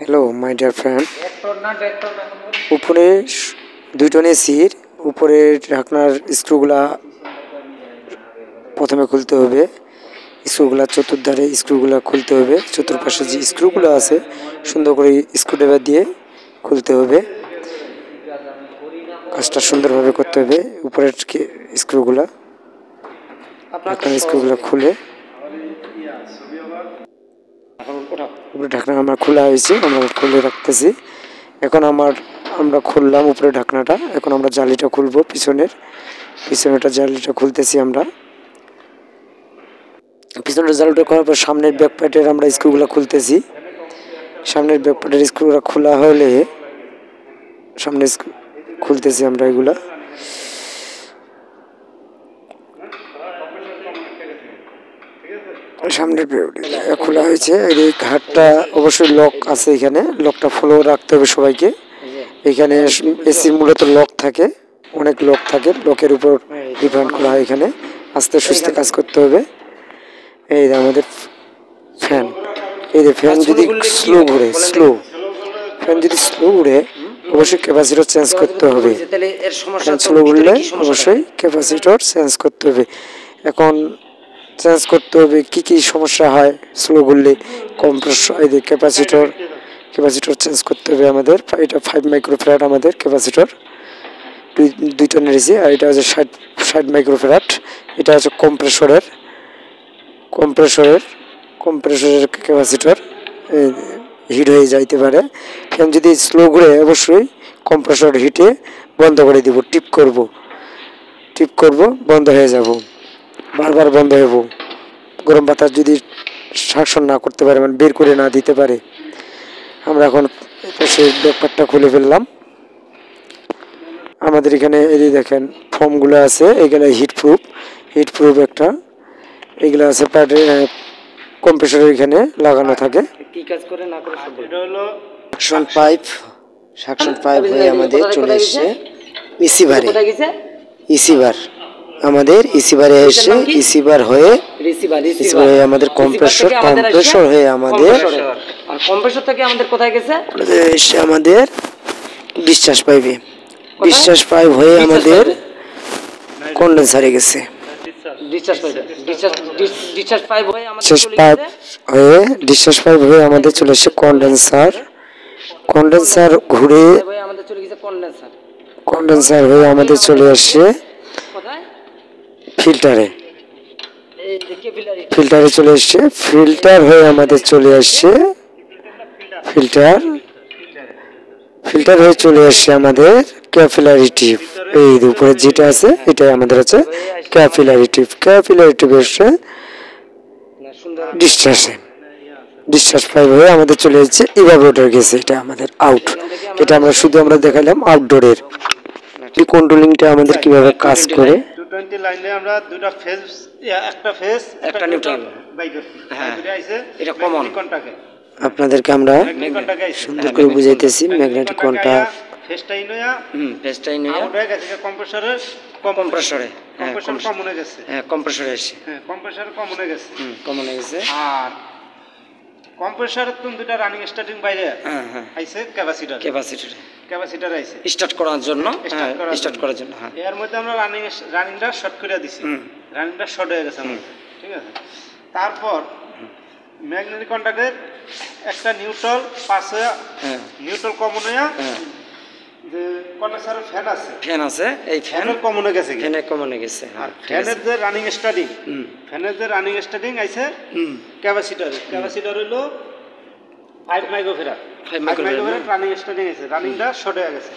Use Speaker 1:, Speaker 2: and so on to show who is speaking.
Speaker 1: Hello my dear friend, উপরে 2 ton এসির উপরে ঢাকনার স্ক্রুগুলা প্রথমে খুলতে হবে। স্ক্রুগুলা চতুর্ধারে স্ক্রুগুলা খুলতে হবে। চতুর্পাশে যে স্ক্রুগুলো আছে সুন্দর করে স্ক্রুড্রাইভার দিয়ে খুলতে হবে। কাজটা সুন্দরভাবে করতে হবে। উপরের স্ক্রুগুলা খুলে উপরে ঢাকনা আমার খোলা হয়েছে, আমরা খুলে রাখতেছি। এখন আমরা খুললাম উপরে ঢাকনাটা। এখন আমরা জালিটা খুলবো, পিছনেরটা জালিটা খুলতেছি। আমরা পিছনের জালিটা করার পর সামনের ব্যাকপ্যাটের আমরা স্ক্রুগুলো খুলতেছি। সামনের ব্যাকপ্যাটের স্ক্রুগুলো খোলা হলে সামনে খুলতেছি আমরা এগুলা। সামনের খোলা হয়েছে। এই ঘাটটা অবশ্যই লক আছে, এখানে লকটা ফলো রাখতে হবে সবাইকে। এখানে এসির মূলত লক থাকে, অনেক লক থাকে, লকের উপর ডিপেন্ড করা হয়। এখানে আস্তে সুস্থে কাজ করতে হবে। এই যে আমাদের ফ্যান, এই যে ফ্যান যদি স্লো ঘুরে অবশ্যই ক্যাপাসিটর চেঞ্জ করতে হবে। ফ্যান স্লো ঘুরলে অবশ্যই ক্যাপাসিটর চেঞ্জ করতে হবে। এখন চেঞ্জ করতে হবে কি কি সমস্যা হয় স্লো ঘুরলে। কম্প্রেসর, এই যে ক্যাপাসিটর চেঞ্জ করতে হবে আমাদের। এটা 5 মাইক্রোফ্যারাড আমাদের ক্যাপাসিটর, 2 টনের এসি। আর এটা হচ্ছে 60 মাইক্রোফ্যারাড। এটা হচ্ছে কম্প্রেসরের ক্যাপাসিটর, হিট হয়ে যাইতে পারে। ফ্যান যদি স্লো ঘুরে অবশ্যই কম্প্রেসর হিটে বন্ধ করে দিব। টিপ করব, বন্ধ হয়ে যাব, বারবার বন্ধ হব। গরম বাতাস যদি শাসন না করতে পারে, মানে বের করে না দিতে পারে। আমরা এখন সেই ব্যাপারটা খুলে ফেললাম। আমাদের এখানে এই যে দেখেন ফর্মগুলো আছে, এগুলো হিট প্রুফ একটা, এগুলো আছে কম্প্রেসরের এখানে লাগানো থাকে। কি কাজ করে না করে সব এটা হলো সাকশন পাইপ হয়ে আমাদের চলে এসেছে ইসিবারে। আমাদের ইসিবারে এসে ইসিবার হয়ে আমাদের কম্প্রেসর হয়ে আমাদের, আর কম্প্রেসর থেকে আমাদের কোথায় গেছে? এসে আমাদের ডিসচার্জ পাইপ হয়ে আমাদের কন্ডেন্সারে গেছে। ডিসচার্জ পাইপ হয়ে আমাদের চলে এসেছে কন্ডেন্সার ঘুরে কন্ডেন্সার হয়ে আমাদের চলে আসছে ফিল্টারে চলে এসছে। ফিল্টার হয়ে আমাদের চলে আসছে ফিল্টার হয়ে চলে আসছে আমাদের ক্যাপিলারি টিপ। এই উপরে যেটা আছে এটাই আমাদের আছে ক্যাপিলারি টিপ এসে ডিসচার্জ পাইপ হয়ে আমাদের চলে যাচ্ছে ইভাপোরেটর গেছে। এটা আমাদের আউট। এটা আমরা দেখালাম আউটডোরের কন্ট্রোলিংটা আমাদের কিভাবে কাজ করে।
Speaker 2: 220 লাইনে আমরা দুটো ফেজ, একটা নিউট্রাল বাই করছি। হ্যাঁ, দুটো আইছে, এটা কমন কন্টাক্টে
Speaker 1: আপনাদেরকে আমরা সুন্দর করে বুঝাইতেছি। ম্যাগনেটিক কন্টাক্ট
Speaker 2: ফেজটাই নয়া আউট হয়ে গেছে কম্প্রেসরে কমন হয়ে গেছে।
Speaker 1: হ্যাঁ, কম্প্রেসরে এসে
Speaker 2: কম্প্রেসর কমন হয়ে গেছে। আর কম্প্রেসর দুটো রানিং স্টার্টিং বাইরে আইছে ক্যাপাসিটর আইছে
Speaker 1: স্টার্ট করার জন্য।
Speaker 2: হ্যাঁ, এর মধ্যে আমরা রানিংটা শর্ট করে দিছি। রানিংটা শর্ট হয়ে গেছে আমাদের, ঠিক আছে। তারপর ম্যাগনেটিক কন্টাক্টের একটা নিউট্রাল পাস হয়ে নিউট্রাল কমন হয়ে যে কন্ডেন্সারের ফ্যান আছে এই ফ্যানের কমন হয়ে গেছে। আর ফ্যানের যে রানিং স্টার্টিং আইছে ক্যাপাসিটর হলো 5 মাইক্রোফ্যারাড রানিং স্টার্টিং আছে। রানিংটা শর্ট হয়ে গেছে।